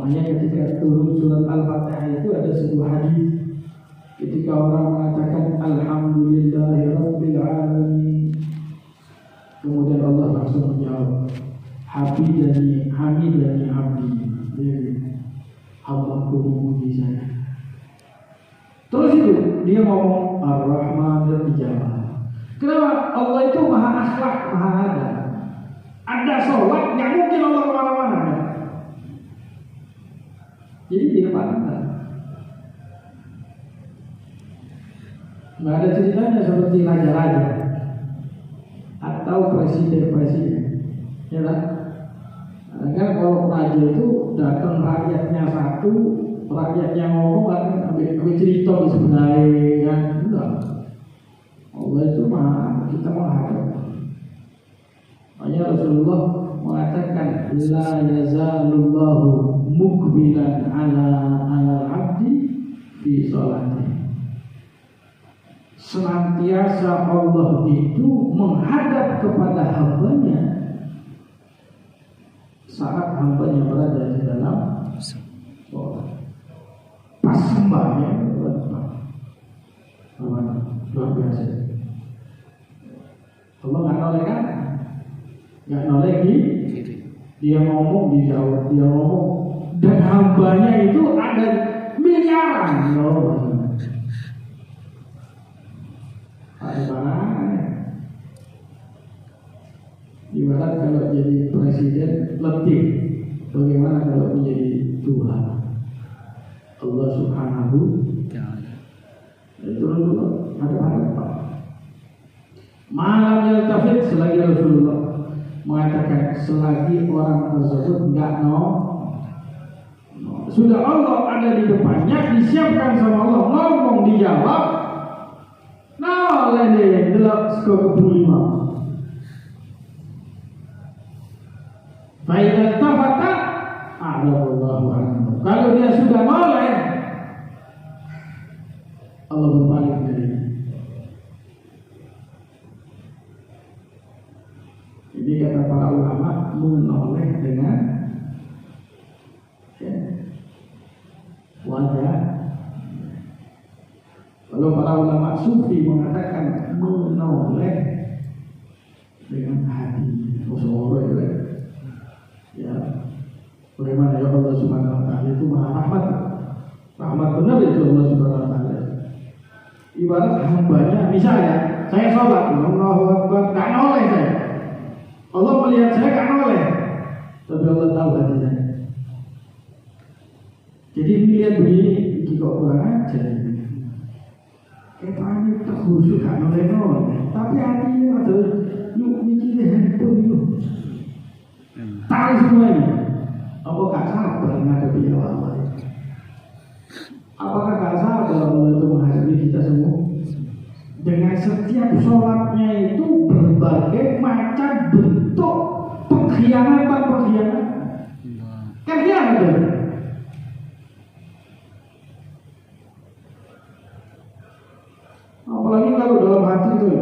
Makanya ketika turun surat Al-Fatihah itu ada sebuah hadis. Ketika orang mengatakan Alhamdulillahirabbil alamin, kemudian Allah langsung menjawab, Hamidani abdi, hambaku memuji saya. Terus itu dia ngomong Ar-Rahman Ar-Rahim. Kenapa? Allah itu maha akhlak, maha adab. Ada sholat, nggak mungkin Allah kemana-mana. Jadi dia pandang. Nggak ada ceritanya seperti raja-raja atau presiden-presiden, ya kan? Kan kalau raja itu datang rakyatnya satu, rakyatnya ngomong kan ambil cerita di sebelah kan, enggak. Allah itu maha, kita menghadap. Makanya Rasulullah mengatakan la yazalullahu mukbilan ala abdi fi sholati. Senantiasa Allah itu menghadap kepada hambanya saat hambanya berada di dalam sholat. Pas sembahnya luar biasa. Allah nggak noleh kan? Nggak noleh dia ngomong dijawab, dia ngomong dan hambanya itu ada miliaran loh. Ibarat kalau jadi presiden lebih, bagaimana kalau menjadi Tuhan Allah Subhanahu itu ada Pak. Malam yaltafit, selagi Rasulullah mengatakan selagi orang tersebut enggak sudah Allah ada di depannya, disiapkan sama Allah, ngomong dijawab. Lene delok sego kebulima. Faidah tafata Allahu anhu. Kalau dia sudah noleh, Allah berbalik darinya. Jadi kata para ulama menoleh dengan wajah. Kalau para ulama sufi mengatakan menoleh dengan hati. Musyawara itu ya. Bagaimana ya Allah Subhanahu wa taala itu maha rahmat. Rahmat benar itu Allah Subhanahu wa taala. Ibarat hambanya, misalnya saya sholat, Allahu Akbar, tak noleh saya. Allah melihat saya tak noleh, tapi Allah tahu hati saya. Jadi melihat begini, jika kurang ajar. Kepala tak khusyuk kan oleh tapi hatinya ada yuk mikirnya handphone itu tahu semuanya. Apa gak sabar menghadapi Allah? Apakah gak sabar Allah itu menghadapi kita semua? Dengan setiap sholatnya itu berbagai macam bentuk pengkhianatan. Kan khianat. Apalagi kalau dalam hati itu,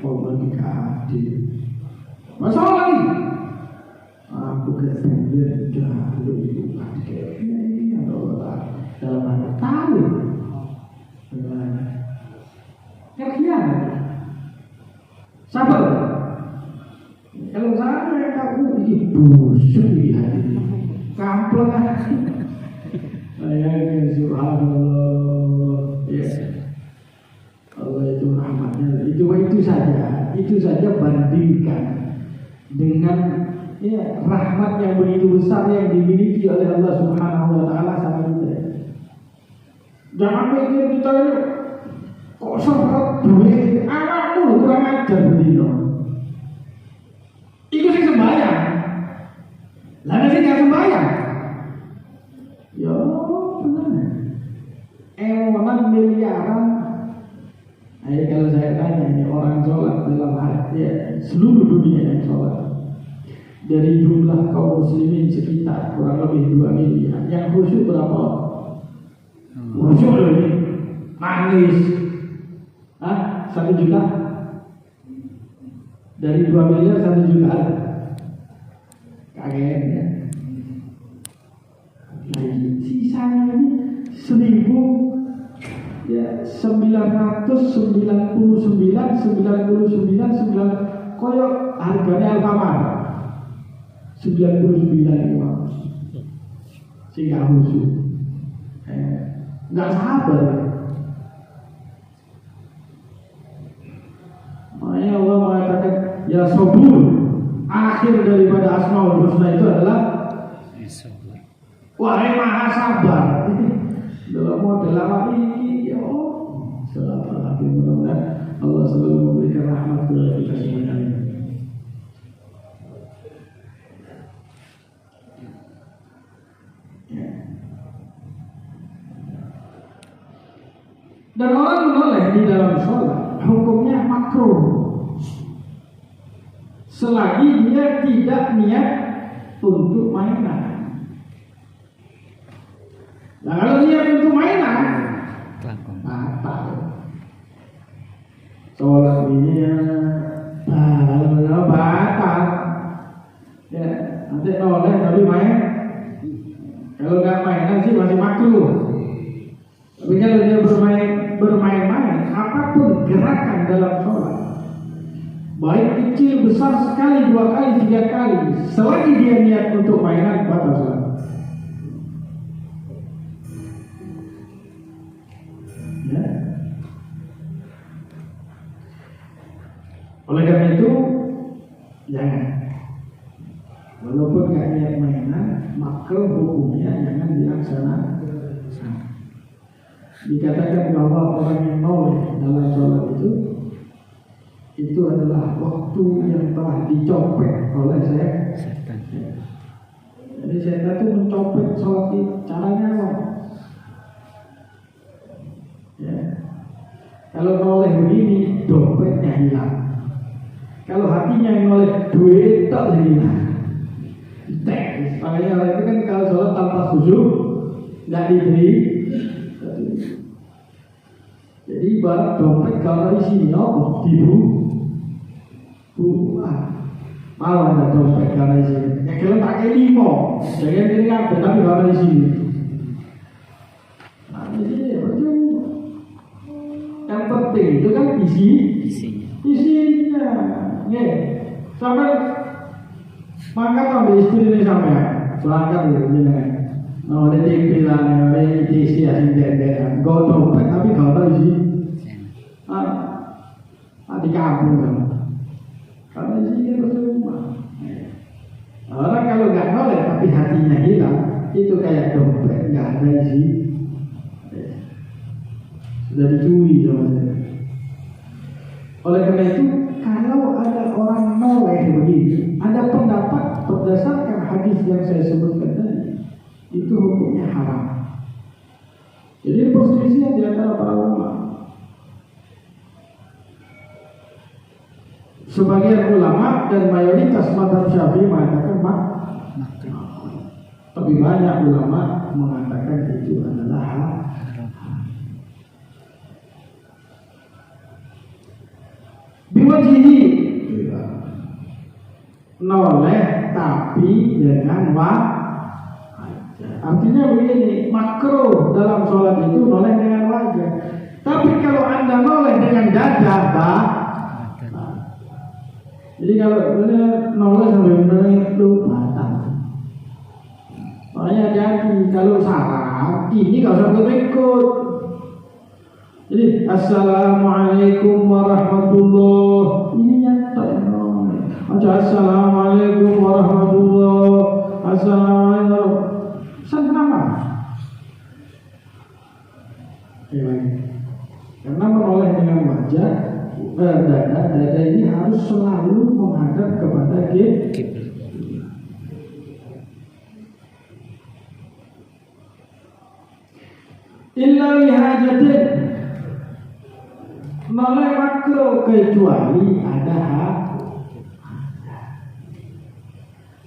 Allah dikasih. Masalah lagi. Aku kemudian dahulu itu kayaknya Allah dalam hati tahu. Kerjaan. Sabar. Kalau saya yang tahu ini busuk di hati. Kampung hati. Saya subhanallah. Ya. Allah itu rahmatnya, itu saja bandingkan dengan ya, rahmat yang begitu besar yang dimiliki oleh Allah Subhanahu wa taala sama kita. Jangan mikir kita ini kok semprot duit, anakmu kurang ajar begitu. Itu sih sembahyang. Lah sih enggak sembahyang. Ya, benar. Ewonan miliaran. Kalau saya tanya ini orang sholat dalam hati ya, seluruh dunia yang sholat dari jumlah kaum muslimin sekitar kurang lebih 2 miliar, yang khusyuk berapa? Khusyuk loh ini nangis 1 juta dari 2 miliar 1 juta kaget ya. ya 999 koyok harganya Alfamart 99 itu sehingga khusyuk nggak sabar. Makanya Allah mengatakan ya sabur, akhir daripada Asmaul Husna itu adalah wahai maha sabar. Dalam model apa ini ya Allah, mudah-mudahan Allah selalu memberikan rahmat kepada kita semuanya. Dan orang menoleh di dalam sholat hukumnya makruh selagi dia tidak niat untuk mainan. Nah kalau niat untuk mainan batal. Sholat ini batal. Ya nanti noleh tapi main. Kalau nggak mainan sih masih makruh. Tapi kalau dia bermain-main, apapun gerakan dalam sholat, baik kecil, besar, sekali, 2 kali, 3 kali, selagi dia niat untuk mainan, batal sholat. Ya. Oleh karena itu, jangan. Walaupun nggak niat mainan, maka hukumnya jangan dilaksanakan. Dikatakan bahwa orang yang noleh dalam sholat itu adalah waktu yang telah dicopet oleh setan. Jadi setan itu mencopet sholat itu. Caranya apa? Ya. Kalau noleh begini, dompetnya hilang. Kalau hatinya yang noleh, duit tak hilang. Makanya orang itu kan kalau sholat tanpa khusyuk nggak diberi. Jadi ibarat dompet kalau isi nopo malah ada dompet kalau isi. Ya kalau pakai 5, jangan pilih apa tapi kalau isi. Nah ini percuma. Yang penting itu kan isinya. Ya, sampai mangkat sampai istri ini sampai selangkap gitu. Oh, ada TV lah, ada isi asing dendek. Kau dompet tapi kau tahu isi. Di kampung kan. Kalau isi itu percuma. Orang kalau nggak noleh tapi hatinya hilang, itu kayak dompet nggak ada isi. Sudah dicuri sama saya. Oleh karena itu, kalau ada orang noleh begitu, ada pendapat berdasarkan hadis yang saya sebutkan tadi. Itu hukumnya haram. Jadi perselisihan di antara para ulama. Sebagian ulama dan mayoritas mazhab Syafi'i mengatakan makruh. Tapi banyak ulama mengatakan itu adalah haram. Biwajihi noleh tapi dengan artinya begini, makruh dalam sholat itu noleh dengan wajah. Tapi kalau anda noleh dengan dada, jadi kalau noleh sambil itu batal. Makanya jadi kalau salah, ini nggak usah ikut. Jadi assalamualaikum warahmatullah. Ini nyata ya noleh. Assalamualaikum warahmatullah. Assalamualaikum. Sama. Karena menoleh dengan wajah, dada ini harus selalu menghadap kepada kiblat. Illa lihajatin, noleh makruh kecuali ada hak.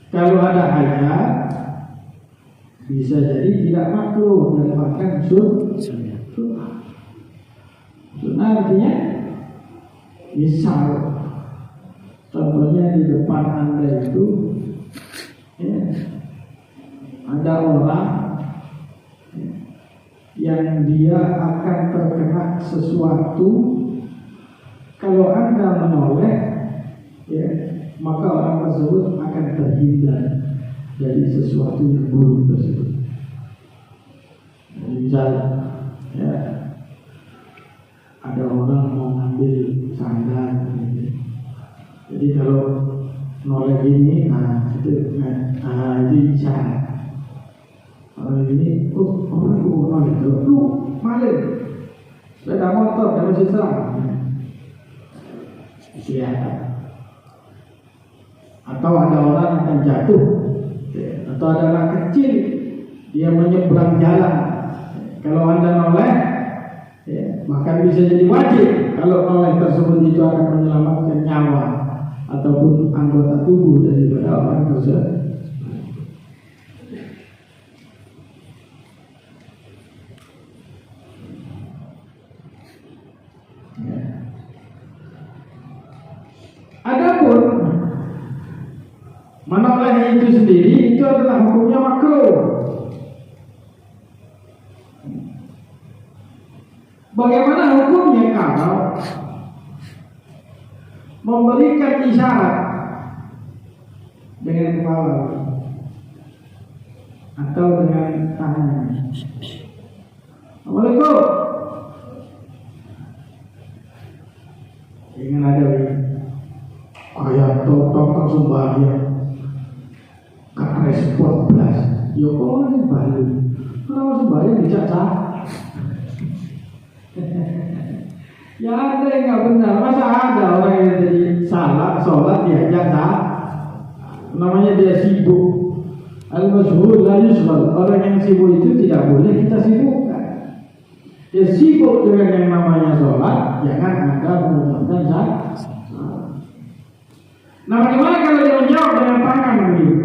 Kalau ada hajat, bisa jadi tidak makruh dan bahkan sunnah. Sunnah artinya misal contohnya di depan anda itu ada orang yang yang dia akan terkena sesuatu. Kalau Anda menoleh, ya, maka orang tersebut akan terhindar dari sesuatu yang buruk tersebut. Misalnya, ya, ada orang mau ngambil sandal, gitu. Jadi kalau noleh ini, itu isyarat. Orang ini, orang itu noleh, lu maling, sepeda motor, dan masih serang. Kelihatan. Atau ada orang akan jatuh, atau ada anak kecil dia menyeberang jalan. Kalau Anda noleh, maka bisa jadi wajib kalau noleh tersebut itu akan menyelamatkan nyawa ataupun anggota tubuh daripada orang tersebut. Adapun menoleh itu sendiri itu adalah hukumnya makruh. Bagaimana hukumnya kalau memberikan isyarat dengan kepala atau dengan tangan? Assalamualaikum. Ingin ada kayak tonton sembahyang respon belas. Yo kok masih balik? Kalau sembahyang tidak sah. Ya ada yang nggak benar. Masa ada orang yang jadi salah sholat diajak sah? Namanya dia sibuk. Al-masyhur la yusghal. Orang yang sibuk itu tidak boleh kita sibukkan. Dia sibuk dengan yang namanya sholat, jangan Anda mengucapkan sah. Nah, bagaimana kalau dia menjawab dengan tangan begitu?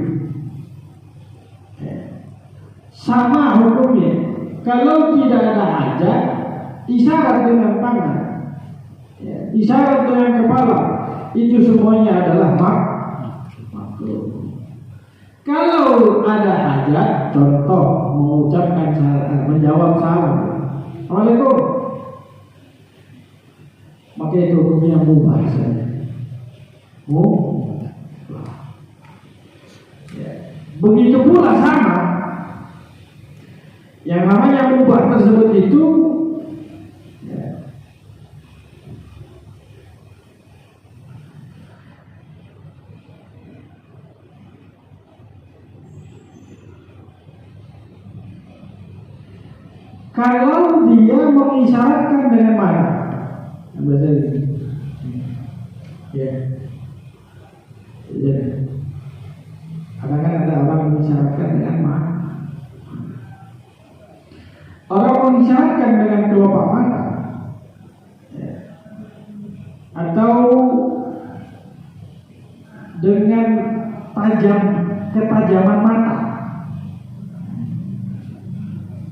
Sama hukumnya. Kalau tidak ada hajat, isyarat dengan tangan, isyarat dengan kepala, itu semuanya adalah makruh. Kalau ada hajat, contoh mengucapkan salam, menjawab salam, Assalamualaikum, maka itu hukumnya mubah saja. Begitu pula sama yang namanya mubah tersebut itu kalau dia mengisyaratkan dengan mana? Bahasa ini. Ya. Kadang-kadang ada orang mengisyaratkan dengan mana? Orang mengisyaratkan dengan kelopak mata, atau dengan ketajaman mata,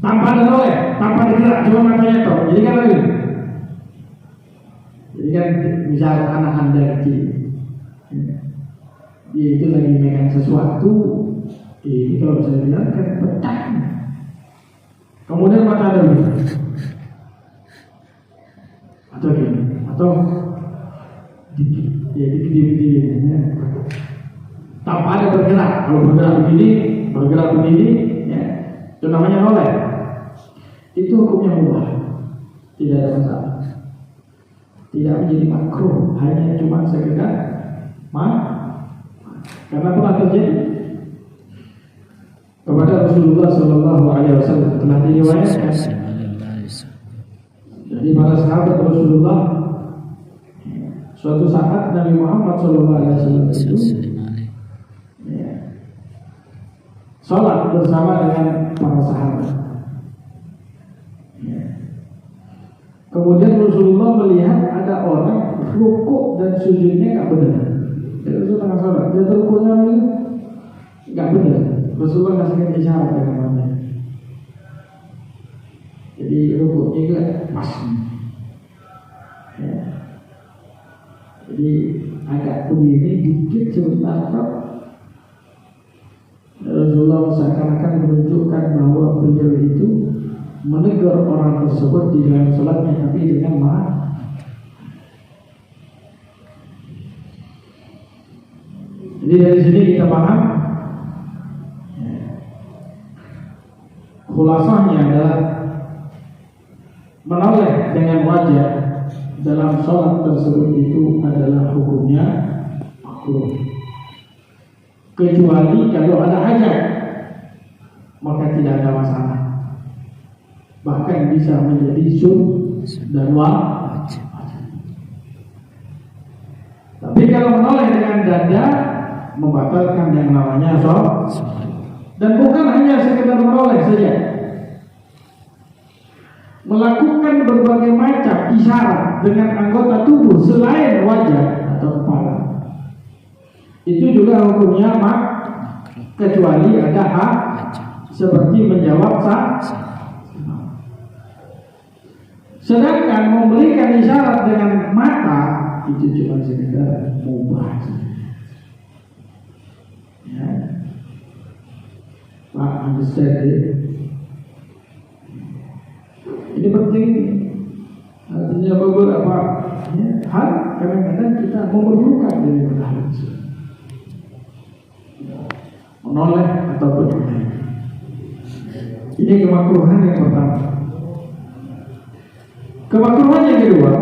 tanpa ada noleh, tanpa digerak, cuma matanya toh. Jadi kan lagi. Jadi kan misal anak Anda kecil, dia itu lagi megang sesuatu, ini kalau saya bilang kan pecah. Kemudian mata ada begini, atau gini, atau dikit-dikit, tanpa ada bergerak. Kalau bergerak begini, ya, itu namanya noleh. Itu hukumnya mubah, tidak ada masalah, tidak menjadi makruh, hanya cuma sekedar karena pernah terjadi kepada Rasulullah SAW telah diriwayatkan. Jadi para sahabat Rasulullah, suatu saat Nabi Muhammad SAW itu sholat bersama dengan para sahabat. Kemudian Rasulullah melihat ada orang rukuk dan sujudnya nggak benar. Jadi Rasul tengah sholat, dia rukuknya nggak benar. Rasulullah kasihkan isyarat dengan mata. Jadi rukuknya juga pas. Ya. Jadi agak begini dikit sebentar kok. Rasulullah seakan-akan menunjukkan bahwa beliau itu menegur tersebut di dalam sholatnya, tapi dengan mata. Jadi dari sini kita paham, khulasahnya adalah menoleh dengan wajah dalam sholat tersebut itu adalah hukumnya makruh, kecuali kalau ada hajat, maka tidak ada masalah, bahkan bisa menjadi dan wajib. Tapi kalau menoleh dengan dada, membatalkan yang namanya sholat. Dan bukan hanya sekedar menoleh saja, melakukan berbagai macam isyarat dengan anggota tubuh selain wajah atau kepala, itu juga hukumnya kecuali ada hak, seperti menjawab sedangkan memberikan isyarat dengan mata itu cuma sekedar mubah. Ya. Pak, understand it? Ini penting. Artinya beberapa hal kadang-kadang kita memerlukan dari hal itu, menoleh ataupun menoleh. Ini kemakruhan yang pertama. Kemakruhan yang kedua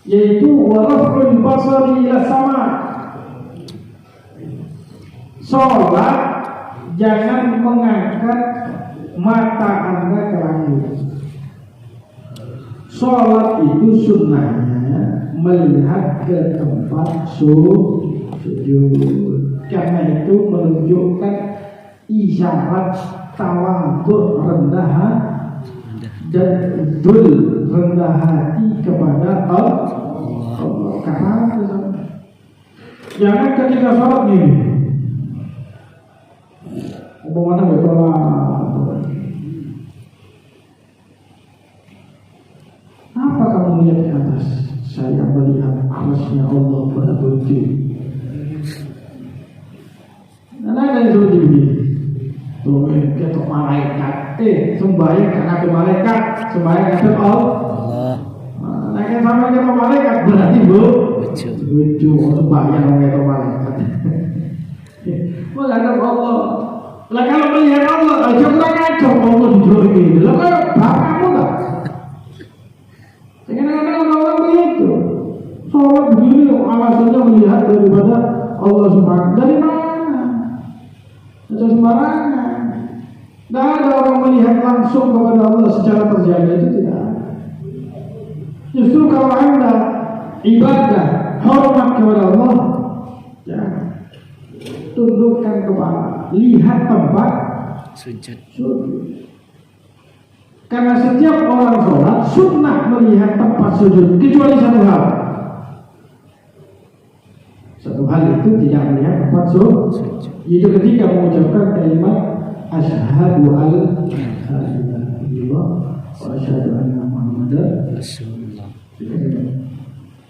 yaitu waraful basari ila sama. Sholat jangan mengangkat mata Anda ke langit. Sholat itu sunnahnya melihat ke tempat sujud. Karena itu menunjukkan isyarat tawadhu, rendah dan rendah hati kepada Allah. Karena jangan ketika sholat ini omongannya bertolak. Apa kamu lihat di atas? Saya melihat arasnya Allah pada berdiri. Dan ada yang seperti ini. Tuh, kita malaikat. Sembahyang karena ke malaikat, sembahyang karena Allah. Nah, kan sama kita malaikat berarti lucu. Sembahyang karena malaikat. Menghadap Allah. Lah kalau melihat Allah, aja kurang aja Allah dijolimi. Lah kan bapakmu lah. Kadang-kadang orang begitu. Sholat begini alasannya melihat daripada Allah Subhanahu. Dari mana? Ada sembarangan. Tidak ada orang melihat langsung kepada Allah secara terjaga, itu tidak ada. Justru kalau Anda ibadah hormat kepada Allah, jangan tundukkan kepala, lihat tempat sujud. Karena setiap orang sholat sunnah melihat tempat sujud, kecuali satu hal. Satu hal itu tidak melihat tempat sujud, yaitu ketika mengucapkan kalimat asyhadu an la ilaha illallah wa asyhadu anna muhammadar rasulullah.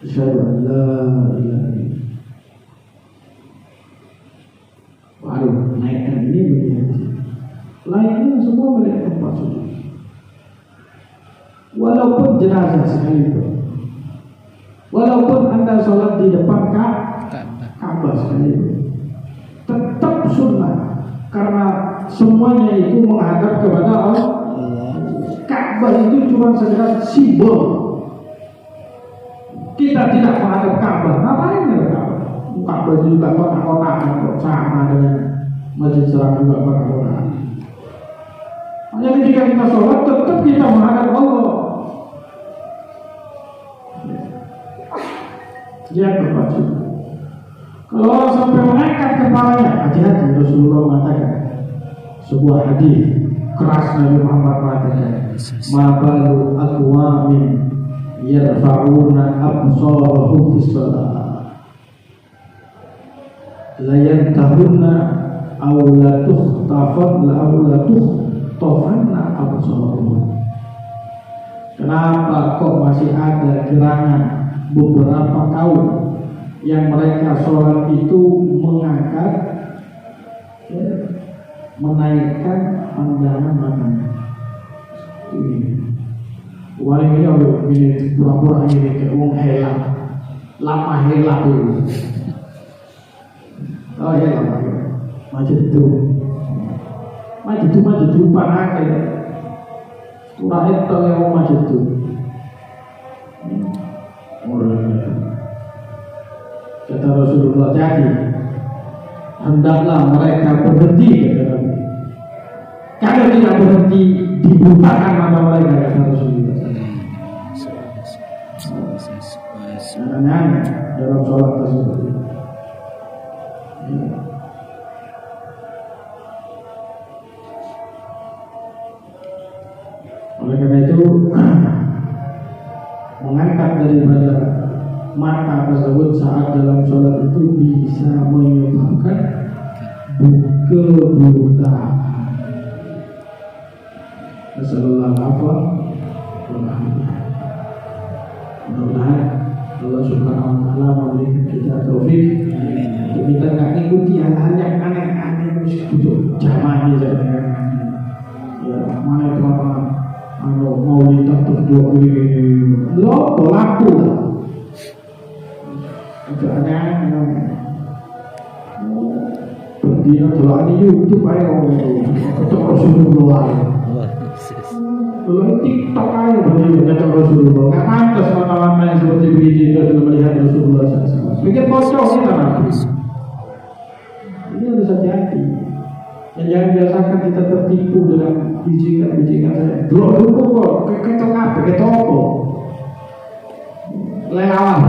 Asyhadu an la ilaha illallah. Baru naikkan ini melihat. Lainnya semua melihat tempat sujud. Walaupun jenazah sekalipun, walaupun Anda sholat di depan Ka'bah sekalipun, tetap sunnah, karena semuanya itu menghadap kepada Allah. Ka'bah itu cuma sekedar simbol. Kita tidak menghadap Ka'bah. Ngapain ya Ka'bah? Ka'bah itu juga kotak-kotakan kok, sama dengan Masjid Haram juga kotak-kotakan. Hanya ketika kita sholat tetap kita menghadap Allah. Dia terpacu. Kalau orang sampai mengangkat kepalanya, hati-hati. Rasulullah mengatakan sebuah hadis keras, Nabi Muhammad mengatakan, "Ma balu aqwamin yarfa'una absarahum fis shalah la yantahunna aw la tukhtafanna absarahum." Kenapa kok masih ada gerangan beberapa kaum yang mereka sholat itu mengangkat menaikkan pandangan matanya. Ini wali ini pura-pura ini kayak wong helang, lama helang dulu. Oh helang, maju tu pakai. Turah itu yang mau maju tu. Kata Rasulullah, jadi hendaklah mereka berhenti. Kalau tidak berhenti, dibukakan mata mereka, kata Rasulullah. Aneh-aneh dalam sholat tersebut. Oleh karena itu, mengangkat daripada mata tersebut saat dalam sholat itu bisa menyebabkan kebutaan. Assalamualaikum mudah-mudahan Allah Subhanahu wa Ta'ala memberikan kita taufik untuk kita nggak ngikuti hal-hal yang aneh-aneh untuk zamannya saja. Ya mana teman-teman mau ditutup dua ini lo pelaku agak aneh-aneh. Berdiri kalau ada YouTube aja untuk Rasulullah. Belum TikTok aja berdiri kata Rasulullah. Nggak pantas mana-mana yang seperti begini itu adalah melihat Rasulullah SAW. Bikin pocong kita nanti. Ini harus hati-hati. Dan jangan biasakan kita tertipu dengan bijikan-bijikan saya. Belum cukup kok. Ketok apa? Ketok apa? Lelawan.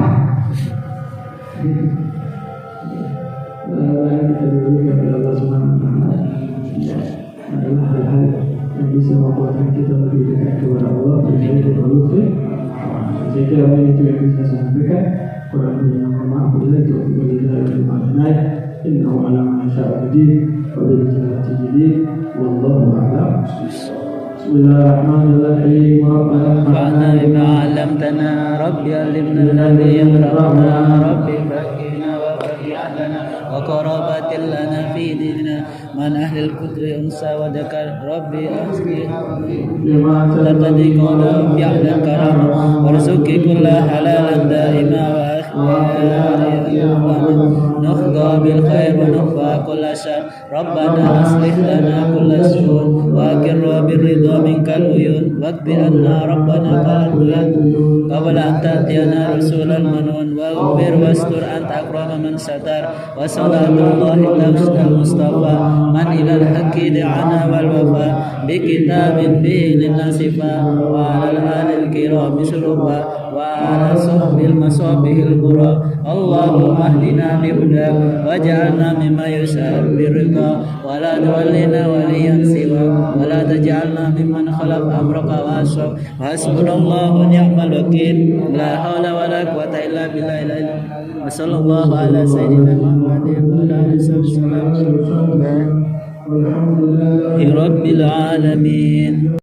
Kita diberikan oleh Allah Subhanahu wa Ta'ala adalah hal-hal yang bisa membuat kita lebih dekat kepada Allah dan lebih berlutut. Jika itu yang bisa saya sampaikan, kurang lebih yang maaf bila itu kita bermaksud innahu ala ma yasha'u qadir wa bil jannati jadid wallahu a'lam. Bismillahirrahmanirrahim. Rabbana bima 'allamtana rabbi 'allimna alladhi yanfa'una rabbi fakina wa faqi'na wa qarabatil lana fi dinina man ahlil kutri unsa wa dakar rabbi asli taqdi qala bi'ala karama warzuqi kulla halalan daima wa نخضى بالخير ونخفى كل شر ربنا أصلح لنا كل شؤون وأكر بالرضا منك العيون واقض عنا ربنا قبل أن تأتينا رسول المنون واغفر واستر أنت أكرم من ستر وصلاة الله المصطفى من إلى الحق دعانا والوفاء بكتاب فيه للناس شفاء وعلى الآل الكرام شرفا وعلى صحب المصابيح الغرى اللهم اهدنا بهداك واجعلنا مما يشاء برضا ولا تولنا وليا سواك ولا تجعلنا ممن خلف امرك واشرك وحسبنا الله ونعم الوكيل لا حول ولا قوه الا بالله وصلى الله على سيدنا محمد وعلى اله وصحبه وسلم رب العالمين.